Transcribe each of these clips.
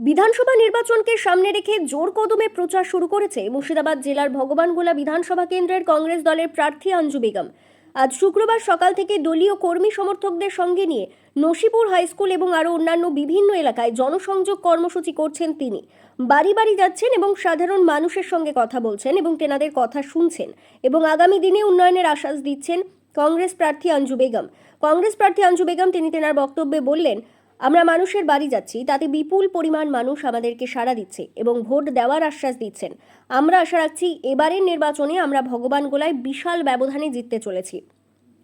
বিধানসভা নির্বাচনকে সামনে রেখে জোর কদমে প্রচার শুরু করেছে মুর্শিদাবাদ জেলার ভগবানগোলা বিধানসভা কেন্দ্রের কংগ্রেস দলের প্রার্থী আঞ্জু বেগম। আজ শুক্রবার সকাল থেকে দলীয় কর্মী সমর্থকদের সঙ্গে নিয়ে নসিপুর হাইস্কুল এবং আরও অন্যান্য বিভিন্ন এলাকায় জনসংযোগ কর্মসূচি করছেন তিনি। বাড়ি বাড়ি যাচ্ছেন এবং সাধারণ মানুষের সঙ্গে কথা বলছেন এবং তেনাদের কথা শুনছেন এবং আগামী দিনে উন্নয়নের আশ্বাস দিচ্ছেন কংগ্রেস প্রার্থী আঞ্জু বেগম। তিনি তেনার বক্তব্যে বললেন, আমরা মানুষের বাড়ি যাচ্ছি, তাতে বিপুল পরিমাণ মানুষ আমাদেরকে সাড়া দিচ্ছে এবং ভোট দেওয়ার আশ্বাস দিচ্ছেন। আমরা আশা রাখছি এবারের নির্বাচনে আমরা ভগবানগোলায় বিশাল ব্যবধানে জিততে চলেছি।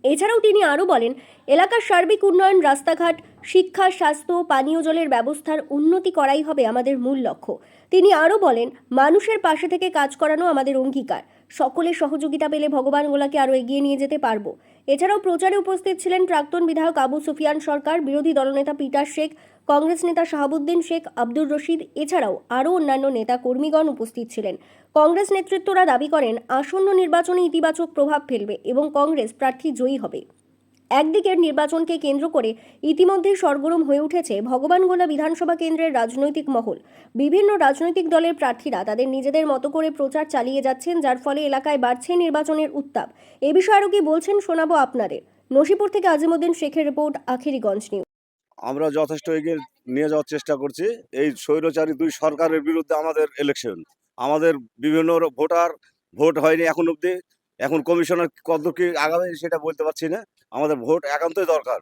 এছাড়াও তিনি আরও বলেন, এলাকার সার্বিক উন্নয়ন, রাস্তাঘাট, শিক্ষা, স্বাস্থ্য, পানীয় জলের ব্যবস্থার উন্নতি করাই হবে আমাদের মূল লক্ষ্য। তিনি আরও বলেন, মানুষের পাশে থেকে কাজ করানো আমাদের অঙ্গীকার। সকলের সহযোগিতা পেলে ভগবানগোলাকে আরও এগিয়ে নিয়ে যেতে পারবো। এছাড়াও প্রচারে উপস্থিত ছিলেন প্রাক্তন বিধায়ক আবু সুফিয়ান সরকার, বিরোধী দলনেতা পিটার শেখ, কংগ্রেস নেতা শাহাবুদ্দিন শেখ, আব্দুর রশিদ, এছাড়াও আরও অন্যান্য নেতা কর্মীগণ উপস্থিত ছিলেন। কংগ্রেস নেতৃত্বরা দাবি করেন, আসন্ন নির্বাচনে ইতিবাচক প্রভাব ফেলবে এবং কংগ্রেস প্রার্থী জয়ী হবে। একদিকের নির্বাচনকে কেন্দ্র করে ইতিমধ্যেই সরগরম হয়ে উঠেছে ভগবানগোলা বিধানসভা কেন্দ্রের রাজনৈতিক মহল। বিভিন্ন রাজনৈতিক দলের প্রার্থীরা তাদের নিজেদের মতো করে প্রচার চালিয়ে যাচ্ছেন, যার ফলে এলাকায় বাড়ছে নির্বাচনের উত্তাপ। এ বিষয়ে আরও কি বলছেন শোনাবো আপনাদের। নসিপুর থেকে আজিমউদ্দিন শেখের রিপোর্ট, আখেরিগঞ্জ নিউজ। আমরা যথেষ্ট এগিয়ে নিয়ে যাওয়ার চেষ্টা করছি। এই স্বৈরচারী দুই সরকারের বিরুদ্ধে আমাদের ইলেকশন, আমাদের বিভিন্ন ভোট হয়নি এখন অবধি। এখন কমিশনার কত কি আগামী সেটা বলতে পারছি না। আমাদের ভোট একান্তই দরকার।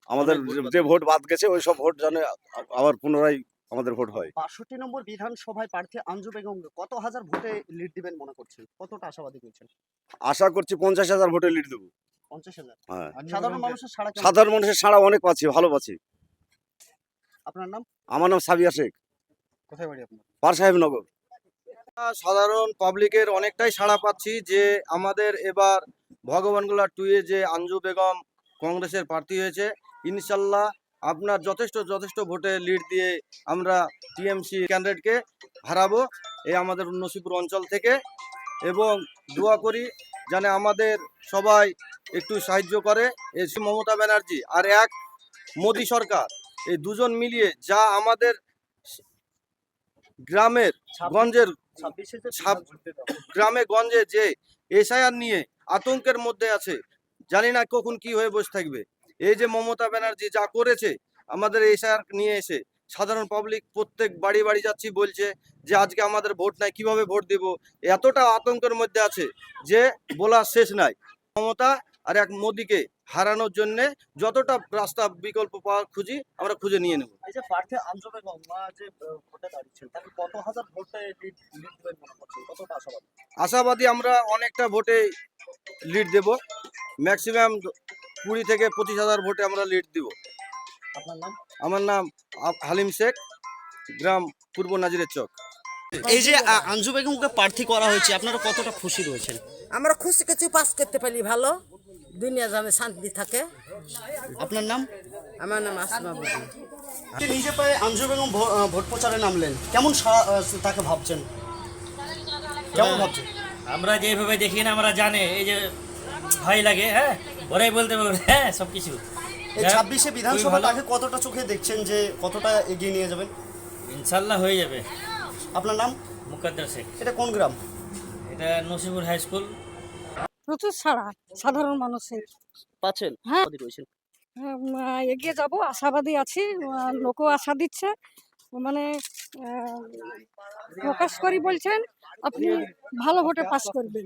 আমাদের যে ভোট বাদ গেছে ওই সব ভোট যেন আবার পুনরায় আমাদের ভোট হয়। ৬২ নম্বর বিধানসভায় প্রার্থী আঞ্জু বেগম কত হাজার ভোটে লিড দিবেন মনে করছেন? কতটা আশাবাদী করছেন? আশা করছি 50,000 ভোটে লিড দেবো। ৫০,০০০। হ্যাঁ, সাধারণ মানুষের সাড়া কেমন? সাধারণ মানুষের সাড়া অনেক পাচ্ছি, ভালো পাচ্ছি। আপনার নাম? আমার নাম সাবিয়া শেখ, কোথায় বাড়ি আপনার? পার সাহেবনগর। সাধারণ পাবলিকের অনেকটাই সাড়া পাচ্ছি যে আমাদের এবার ভগবানগোলা 2 এ যে আঞ্জু বেগম কংগ্রেসের প্রার্থী হয়েছে, ইনশাল্লাহ আপনার যথেষ্ট ভোটে লিড দিয়ে আমরা টিএমসি ক্যান্ডিডেটকে হারাবো এই আমাদের নসিপুর অঞ্চল থেকে। এবং দোয়া করি যেন আমাদের সবাই একটু সাহায্য করে এই মমতা ব্যানার্জি আর এক মোদী সরকার, এই দুজন মিলিয়ে যা আমাদের গ্রামের গঞ্জের ২৬ গ্রামে গঞ্জে যে এসআইআর নিয়ে আতঙ্কের মধ্যে আছে, জানি না কখন কি হয়ে বসে থাকবে। এই যে মমতা ব্যানার্জি যা করেছে আমাদের এসআইআর নিয়ে এসে, সাধারণ পাবলিক প্রত্যেক বাড়ি বাড়ি যাচ্ছি বলছে যে আজকে আমাদের ভোট নাই, কিভাবে ভোট দেব, এতটা আতঙ্কের মধ্যে আছে যে বলার শেষ নাই। মমতা আর এক মোদিকে হারানোর জন্যে যতটা রাস্তা বিকল্প পাওয়া আমরা খুঁজে নিয়ে নেব। এই যে প্রার্থী আঞ্জু বেগম যে ভোটে দাঁড়িয়েছেন, তাকে কত হাজার ভোটে লিড দিবেন মনে করছেন? কতটা আশাবাদী? আশাবাদী আমরা অনেকটা ভোটে লিড দেব, ম্যাক্সিমাম 20 থেকে 25,000 ভোটে আমরা লিড দিব। আপনার নাম? আমার নাম হালিম শেখ, গ্রাম পূর্ব নাজিরের চক। এই যে আঞ্জু বেগমকে প্রার্থী করা হয়েছে, আপনারা কতটা খুশি রয়েছেন? আমরা খুশি কিছু পাস করতে পারি, ভালো দুনিয়া জানে শান্তি থাকে। আপনার নাম? আমার নাম আসমা বিবি। নিজে পায়ে আঞ্জু বেগম ভোট প্রচারে নামলেন, কেমন তাকে ভাবছেন? কেমন ভাবছেন? আমরা যেভাবে দেখি না, আমরা জানে এই যে ভয় লাগে, হ্যাঁ ওরাই বলতে পারবে, হ্যাঁ সব কিছু। এই 26 বিধানসভা তাকে কতটা চোখে দেখছেন, যে কতটা এগিয়ে নিয়ে যাবেন? ইনশাল্লাহ হয়ে যাবে। আপনার নাম? মুকদ্দার শেখ। এটা কোন গ্রাম? এটা নসিপুর হাই স্কুল। প্রচুর ছাড়া সাধারণ মানুষের। পাচ্ছেন? হ্যাঁ। রয়েছেন। এগিয়ে যাব, আশাবাদী আছি। লোকও আশা দিচ্ছে, মানে প্রকাশ করি বলছেন আপনি ভালো ভোটে পাস করবেন।